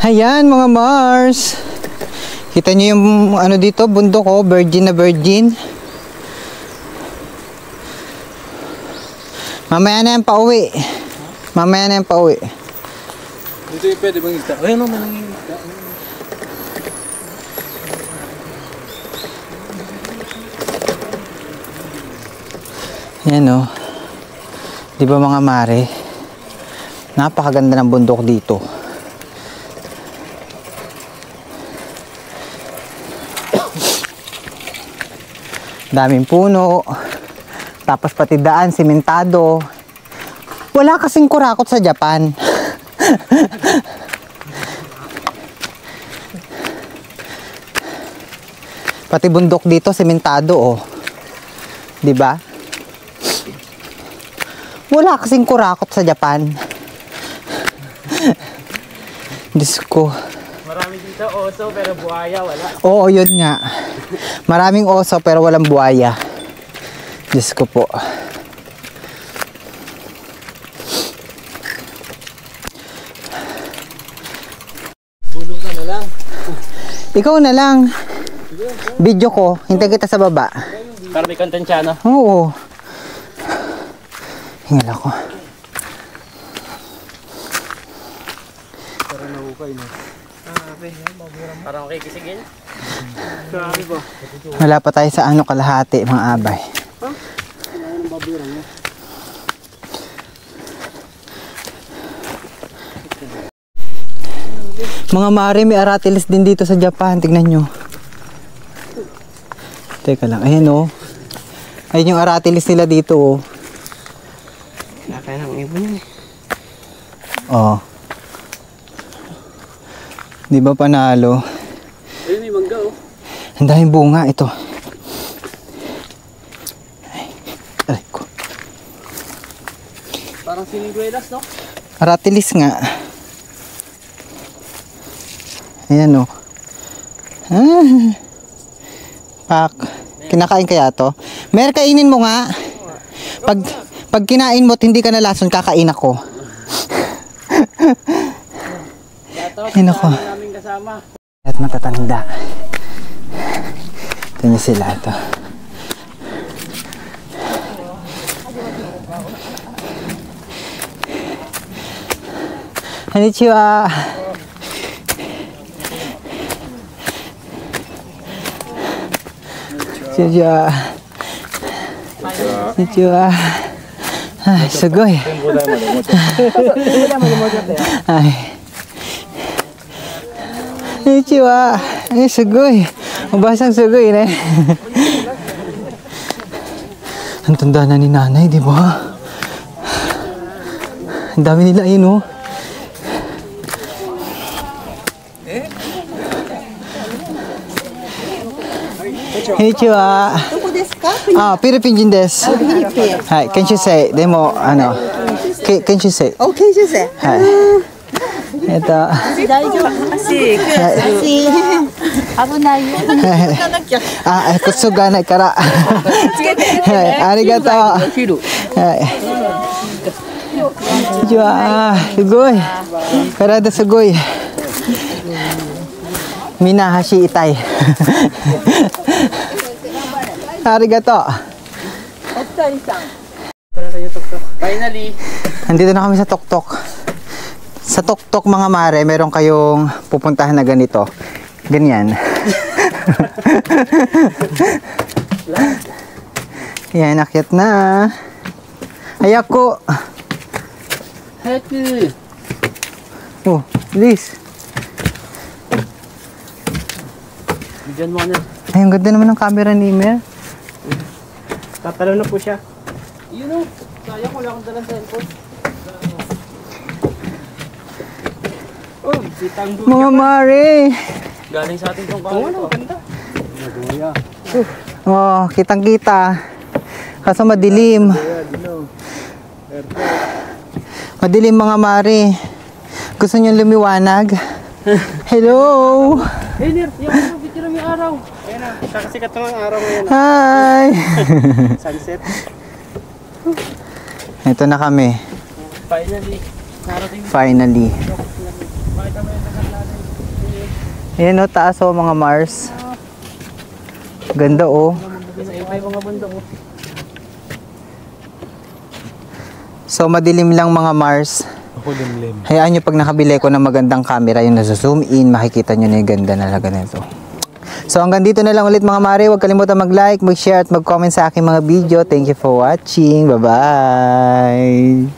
Ayan mga Mars. Kita nyo yung ano dito, bundok ko, virgin na virgin. Mamaya na yan pauwi. Mamaya na yan pauwi. Dito yung pwede bang isda? Ayun naman ang isda. Yan o. Di ba mga mare? Napakaganda ng bundok dito. Daming puno. Tapos pati daan, simentado. Wala kasing kurakot sa Japan. Pati bundok dito, simentado oh. 'Di ba? Wala kasing kurakot sa Japan. Diyos ko. Marami dito oso pero buhaya wala. Oo, yun nga. Maraming oso pero walang buhaya. Diyos ko po. Bulong ka na lang. Ikaw na lang. Video ko. Hintay kita sa baba. Para may content siya, no? Oo. Hingal ako. Parang nahukay na. Parang kikisigin. Grabe ba? Wala pa tayo sa ano kalahati, mga abay. Anong babirang mo? Mga mare, may aratilis din dito sa Japan. Tignan nyo. Teka lang. Ayan o. Ayan yung aratilis nila dito o. Nakaya ng ibon yun eh. Oh. Di ba panalo? Ayun yung mangga oh. Ang daming bunga ito. Ay, aray ko. Parang siniguelas, no? Aratilis nga. Ayan o. Ah. Pak. Kinakain kaya to? Mer, kainin mo nga. Pag kinain mo at hindi ka nalason, kakain ako. Ayan ako. At matatanda. Ito niyo sila ito. Konnichiwa. Konnichiwa. Konnichiwa. Ay, sugoi. Ay. Konnichiwa. Ay, sugoi. Mabasang sugoi na. Ang tanda na ni nanay, di ba? Ang dami nila yun, oh. Konnichiwa. Ah, Philippine desu. Hai, can you say? Demo, ano? Can you say? Oh, can you say? Hai. Ito. Ah, kusuganai kara. Hai, arigato. Hai. Konnichiwa. Sugoi. Karada sugoi. Minahashi itai. Arigato. Finally. Nandito na kami sa Tuktok. Sa Tuktok mga mare, meron kayong pupuntahan na ganito. Ganyan. Yan, akyat na. Ayako. Heku. Oh, please. Bigyan mo na. Ay, ang ganda naman ng camera ni Mer. Tatalo na po siya. Yun o. Sayang wala akong dalang cellphone. Oh, sitang buka. Mga mare. Galing sa ating tong kawan. Oh, ganda. Oh, kitang kita. Kaso madilim. Madilim mga mare. Gusto niyo lumiwanag? Hello. Hey, Nir. Yung picture ng araw. Ayan na. Kakasikat ng araw ngayon. Hi. Sunset. Ito na kami. Finally. Narating. Finally. Bakit kami nagkakala Ayan o, taas o mga Mars. Ganda o. Ayun pa yung mga bundok. So madilim lang mga Mars. Ako limlim. Hayaan nyo pag nakabili ko ng magandang camera, yung nasa-zoom in, makikita nyo na yung ganda talaga nito. So hanggang dito na lang ulit mga mare. Huwag kalimutan mag-like, mag-share at mag-comment sa aking mga video. Thank you for watching. Bye-bye!